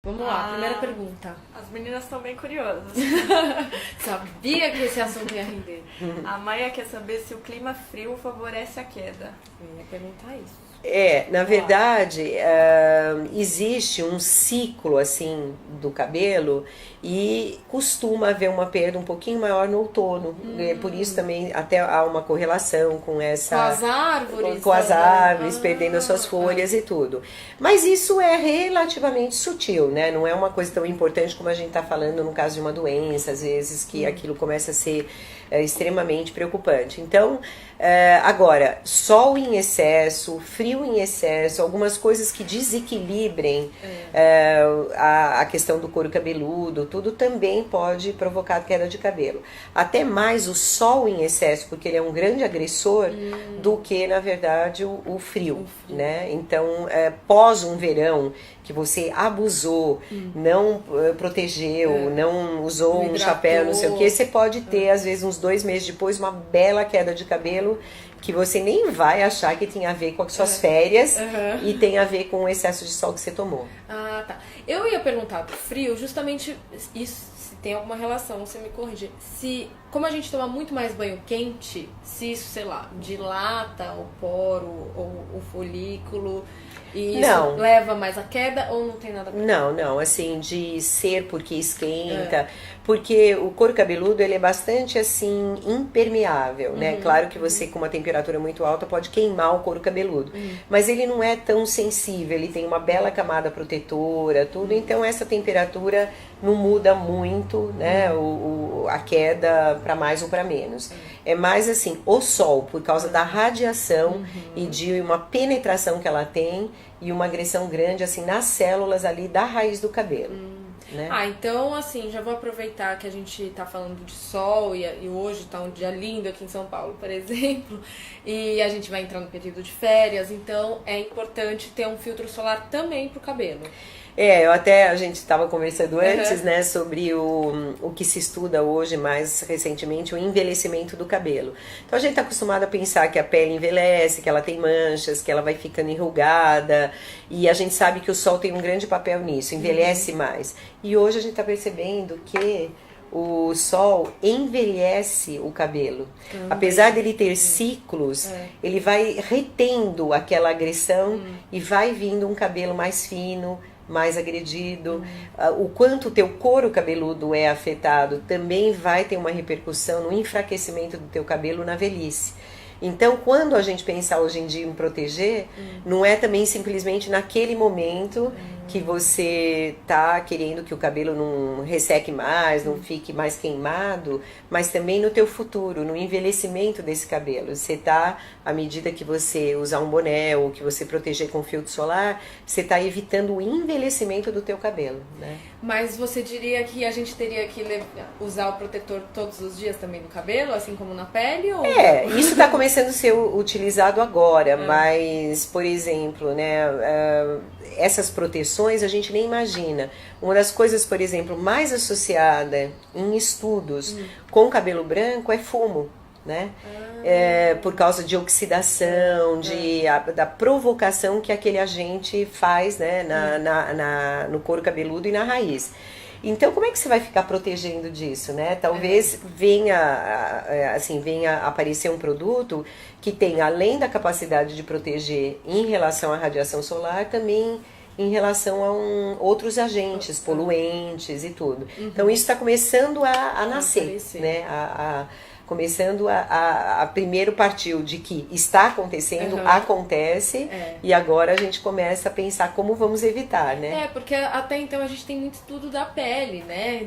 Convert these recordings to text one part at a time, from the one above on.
Vamos lá, primeira pergunta. As meninas estão bem curiosas. Sabia que esse assunto ia render. A Maia quer saber se o clima frio favorece a queda. Eu ia perguntar isso. Na verdade, existe um ciclo assim do cabelo e costuma haver uma perda um pouquinho maior no outono. Por isso também até há uma correlação com essa... Com as árvores. Com as árvores, perdendo as suas folhas e tudo. Mas isso é relativamente sutil, né? Não é uma coisa tão importante como a gente está falando no caso de uma doença, às vezes, que aquilo começa a ser extremamente preocupante. Então, agora, sol em excesso, frio em excesso, algumas coisas que desequilibrem a questão do couro cabeludo, tudo também pode provocar queda de cabelo. Até mais o sol em excesso, porque ele é um grande agressor, do que, na verdade, o frio, né? Então, pós um verão que você abusou, não protegeu, não usou um chapéu, não sei o que, você pode ter, às vezes, uns 2 meses depois, uma bela queda de cabelo que você nem vai achar que tem a ver com as suas férias e tem a ver com o excesso de sol que você tomou. Ah, tá. Eu ia perguntar do frio, justamente isso, se tem alguma relação, você me corrige. Se, como a gente toma muito mais banho quente, se isso, sei lá, dilata o poro ou o folículo... E isso leva mais a queda ou não tem nada a ver? Não, assim, de ser porque esquenta, porque o couro cabeludo ele é bastante assim impermeável, né? Claro que você com uma temperatura muito alta pode queimar o couro cabeludo, mas ele não é tão sensível, ele tem uma bela camada protetora, tudo, então essa temperatura não muda muito, né? A queda para mais ou para menos. É mais assim, o sol, por causa da radiação e de uma penetração que ela tem e uma agressão grande assim nas células ali da raiz do cabelo. Né? Então assim, já vou aproveitar que a gente tá falando de sol e hoje tá um dia lindo aqui em São Paulo, por exemplo, e a gente vai entrar no período de férias, então é importante ter um filtro solar também pro cabelo. A gente estava conversando antes, né, sobre o que se estuda hoje, mais recentemente, o envelhecimento do cabelo. Então a gente está acostumado a pensar que a pele envelhece, que ela tem manchas, que ela vai ficando enrugada, e a gente sabe que o sol tem um grande papel nisso, envelhece mais. E hoje a gente está percebendo que o sol envelhece o cabelo. Apesar dele ter ciclos, ele vai retendo aquela agressão e vai vindo um cabelo mais fino, mais agredido. O quanto o teu couro cabeludo é afetado também vai ter uma repercussão no enfraquecimento do teu cabelo na velhice. Então, quando a gente pensa hoje em dia em proteger, não é também simplesmente naquele momento que você tá querendo que o cabelo não resseque mais, não fique mais queimado, mas também no teu futuro, no envelhecimento desse cabelo. Você tá, à medida que você usar um boné ou que você proteger com filtro solar, você tá evitando o envelhecimento do teu cabelo, né? Mas você diria que a gente teria que usar o protetor todos os dias também no cabelo, assim como na pele? Ou... Isso está começando a ser utilizado agora, mas, por exemplo, né, essas proteções a gente nem imagina. Uma das coisas, por exemplo, mais associada em estudos com cabelo branco é fumo. Né? Por causa de oxidação, da provocação que aquele agente faz, né, no couro cabeludo e na raiz. Então, como é que você vai ficar protegendo disso, né? Talvez venha aparecer um produto que tenha, além da capacidade de proteger em relação à radiação solar, também em relação a outros agentes, poluentes e tudo. Então, isso está começando a nascer, né? Começando a primeiro partiu de que está acontecendo, acontece, e agora a gente começa a pensar como vamos evitar, né? Porque até então a gente tem muito estudo da pele, né?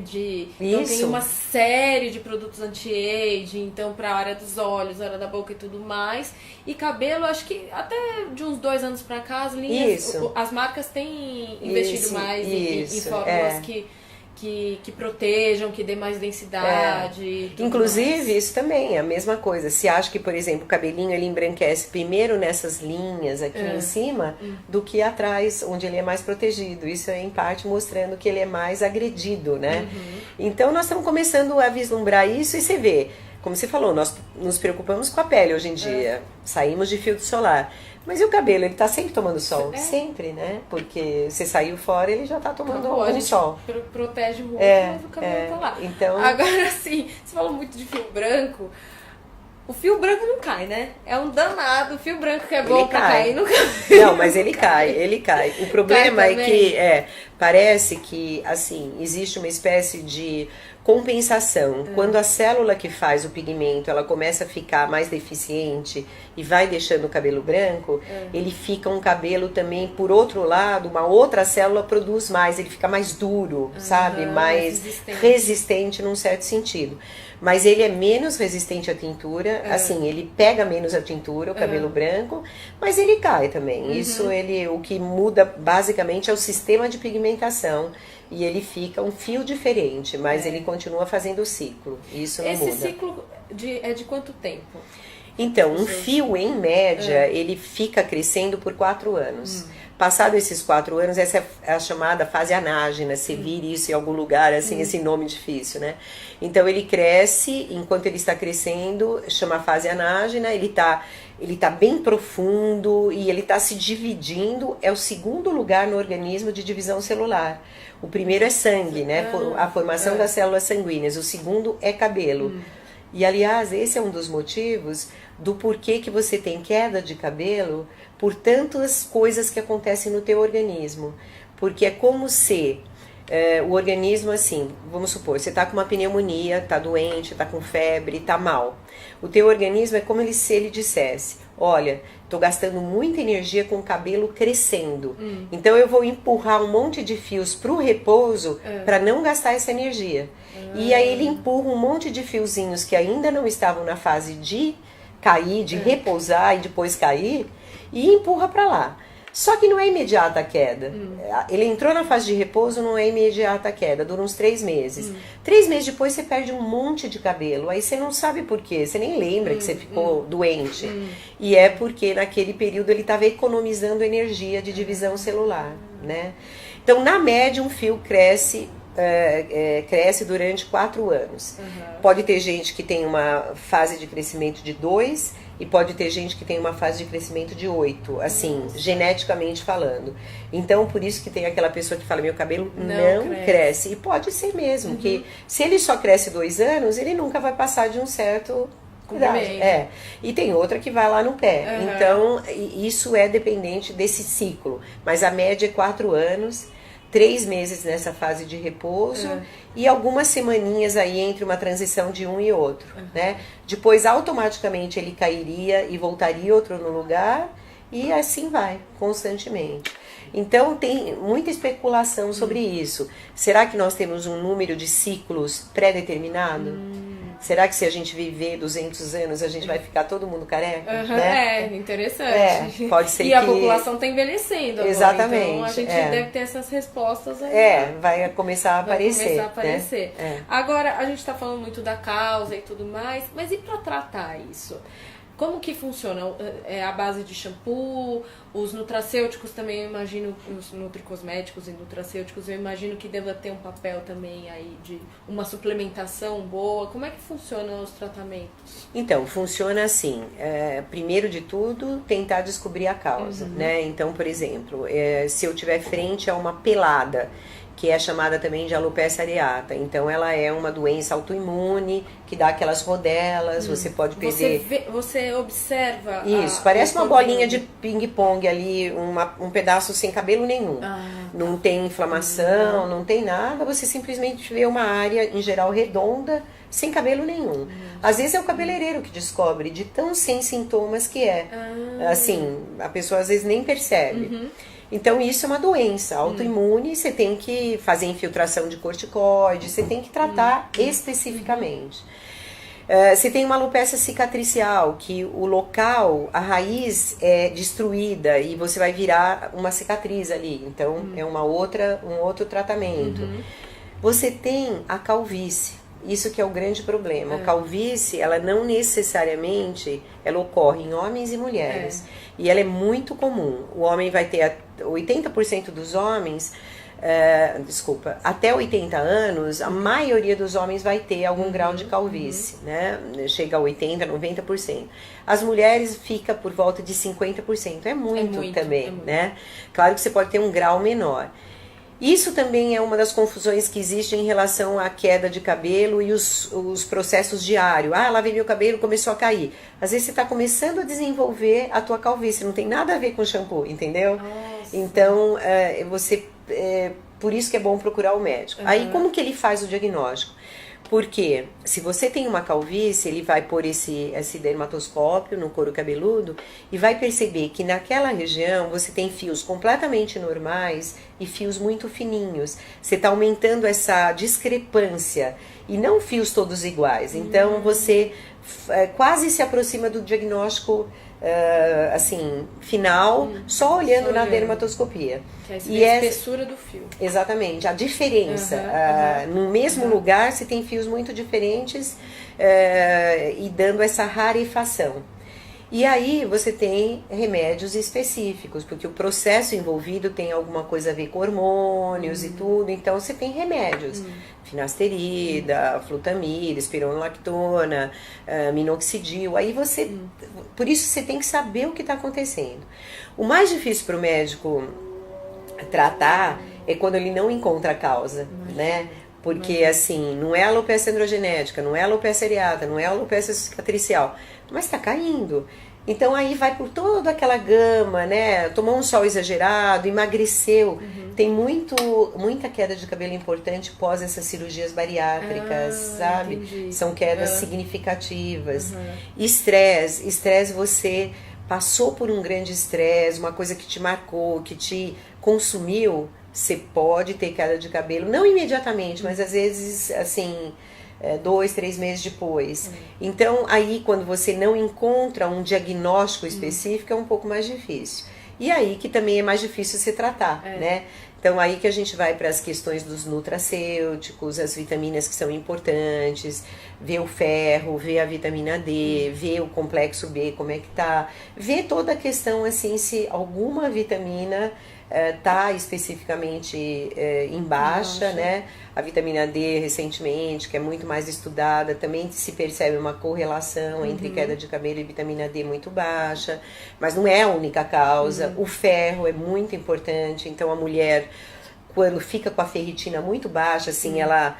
Então tem uma série de produtos anti-aging, então pra área dos olhos, área da boca e tudo mais. E cabelo, acho que até de uns 2 anos pra cá, as marcas têm investido mais em fórmulas que protejam, que dê mais densidade. Inclusive, isso também é a mesma coisa. Se acha que, por exemplo, o cabelinho ele embranquece primeiro nessas linhas aqui em cima do que atrás, onde ele é mais protegido. Isso é em parte mostrando que ele é mais agredido, né? Então nós estamos começando a vislumbrar isso e você vê. Como você falou, nós nos preocupamos com a pele hoje em dia. Saímos de filtro solar. Mas e o cabelo? Ele tá sempre tomando sol? Sempre, né? Porque você saiu fora, ele já tá tomando sol. Protege o rosto, mas o cabelo tá lá. Então... Agora, assim, você falou muito de fio branco. O fio branco não cai, né? É um danado. O fio branco que é bom pra cair, não cai. Não, mas ele cai. O problema é que parece que, assim, existe uma espécie de compensação. Quando a célula que faz o pigmento, ela começa a ficar mais deficiente e vai deixando o cabelo branco, ele fica um cabelo também, por outro lado, uma outra célula produz mais, ele fica mais duro, sabe? Mais resistente num certo sentido. Mas ele é menos resistente à tintura, assim, ele pega menos a tintura, o cabelo branco, mas ele cai também. Isso, o que muda basicamente é o sistema de pigmentação. E ele fica um fio diferente, mas ele continua fazendo o ciclo. Isso não muda. Esse ciclo é de quanto tempo? Então, um fio, em média, ele fica crescendo por 4 anos. Passado esses 4 anos, essa é a chamada fase anágena. Você vira isso em algum lugar, assim, esse nome difícil, né? Então, ele cresce, enquanto ele está crescendo, chama fase anágena, ele tá bem profundo e ele está se dividindo. É o segundo lugar no organismo de divisão celular. O primeiro é sangue, né? A formação das células sanguíneas. O segundo é cabelo. E, aliás, esse é um dos motivos do porquê que você tem queda de cabelo por tantas coisas que acontecem no teu organismo. Porque é como se o organismo, assim, vamos supor, você está com uma pneumonia, está doente, está com febre, está mal. O teu organismo é como se ele dissesse: olha, estou gastando muita energia com o cabelo crescendo. Então eu vou empurrar um monte de fios para o repouso para não gastar essa energia. E aí ele empurra um monte de fiozinhos que ainda não estavam na fase de cair, de repousar e depois cair, e empurra para lá. Só que não é imediata a queda. Ele entrou na fase de repouso, não é imediata a queda, dura uns 3 meses. 3 meses depois você perde um monte de cabelo, aí você não sabe por quê, você nem lembra que você ficou doente. E é porque naquele período ele estava economizando energia de divisão celular, né? Então, na média, um fio cresce durante 4 anos. Pode ter gente que tem uma fase de crescimento de 2 e pode ter gente que tem uma fase de crescimento de 8, assim, geneticamente falando. Então, por isso que tem aquela pessoa que fala: meu cabelo não cresce. E pode ser mesmo, que se ele só cresce 2 anos, ele nunca vai passar de um certo... E tem outra que vai lá no pé. Então, isso é dependente desse ciclo. Mas a média é 4 anos, 3 meses nessa fase de repouso e algumas semaninhas aí entre uma transição de um e outro, né? Depois, automaticamente, ele cairia e voltaria outro no lugar e assim vai, constantemente. Então, tem muita especulação sobre isso. Será que nós temos um número de ciclos pré-determinado? Será que se a gente viver 200 anos, a gente vai ficar todo mundo careca? Né? Interessante. Pode ser e a população está envelhecendo agora. Exatamente. Então, a gente deve ter essas respostas aí. Vai começar a aparecer. Né? Agora, a gente está falando muito da causa e tudo mais, mas e para tratar isso? Como que funciona? É a base de shampoo, os nutracêuticos também, eu imagino, os nutricosméticos e nutracêuticos, eu imagino que deva ter um papel também aí de uma suplementação boa. Como é que funcionam os tratamentos? Então, funciona assim, primeiro de tudo, tentar descobrir a causa, né? Então, por exemplo, se eu tiver frente a uma pelada, que é chamada também de alopecia areata. Então, ela é uma doença autoimune, que dá aquelas rodelas, você pode perder... Você observa... Isso, parece uma bolinha de ping-pong ali, um pedaço sem cabelo nenhum. Não tem inflamação, não tem nada, você simplesmente vê uma área, em geral, redonda, sem cabelo nenhum. Às vezes é o cabeleireiro que descobre, de tão sem sintomas que é. Assim, a pessoa às vezes nem percebe. Então, isso é uma doença autoimune, você tem que fazer infiltração de corticoide, você tem que tratar especificamente. Você tem uma alopecia cicatricial, que o local, a raiz é destruída e você vai virar uma cicatriz ali. Então, é um outro tratamento. Você tem a calvície. Isso que é o grande problema. A calvície, ela não necessariamente, ela ocorre em homens e mulheres. E ela é muito comum. O homem vai ter, 80% dos homens até 80 anos, a maioria dos homens vai ter algum grau de calvície, né? Chega a 80, 90%. As mulheres fica por volta de 50%. É muito também, né? Claro que você pode ter um grau menor. Isso também é uma das confusões que existe em relação à queda de cabelo e os processos diários. Ah, lavei meu cabelo, começou a cair. Às vezes você está começando a desenvolver a tua calvície, não tem nada a ver com shampoo, entendeu? Nossa. Então, por isso que é bom procurar o médico. Aí, como que ele faz o diagnóstico? Porque se você tem uma calvície, ele vai pôr esse dermatoscópio no couro cabeludo e vai perceber que naquela região você tem fios completamente normais e fios muito fininhos. Você está aumentando essa discrepância e não fios todos iguais. Então você quase se aproxima do diagnóstico final, só olhando na dermatoscopia. Que é a espessura do fio. Exatamente, a diferença. No mesmo lugar você tem fios muito diferentes e dando essa rarefação. E aí você tem remédios específicos, porque o processo envolvido tem alguma coisa a ver com hormônios e tudo, então você tem remédios. Finasterida, flutamida, espironolactona, minoxidil. Aí você, por isso você tem que saber o que está acontecendo. O mais difícil para o médico tratar é quando ele não encontra a causa, né? Porque assim, não é alopecia androgenética, não é alopecia areata, não é alopecia cicatricial, mas está caindo. Então aí vai por toda aquela gama, né? Tomou um sol exagerado, emagreceu. Tem muita queda de cabelo importante pós essas cirurgias bariátricas, sabe? Entendi. São quedas significativas. Estresse, você passou por um grande estresse, uma coisa que te marcou, que te consumiu, você pode ter queda de cabelo, não imediatamente, mas às vezes, assim, 2, 3 meses depois. Então, aí, quando você não encontra um diagnóstico específico, é um pouco mais difícil. E aí que também é mais difícil se tratar, né? Então, aí que a gente vai para as questões dos nutracêuticos, as vitaminas que são importantes, ver o ferro, ver a vitamina D, ver o complexo B, como é que tá, ver toda a questão, assim, se alguma vitamina tá especificamente em baixa, né? A vitamina D, recentemente, que é muito mais estudada, também se percebe uma correlação entre queda de cabelo e vitamina D muito baixa, mas não é a única causa. O ferro é muito importante, então a mulher, quando fica com a ferritina muito baixa, assim, ela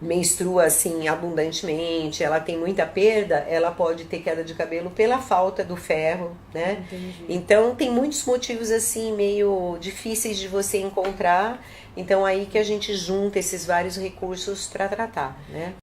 menstrua assim abundantemente, ela tem muita perda, ela pode ter queda de cabelo pela falta do ferro, né? Entendi. Então tem muitos motivos assim meio difíceis de você encontrar, então aí que a gente junta esses vários recursos para tratar, né?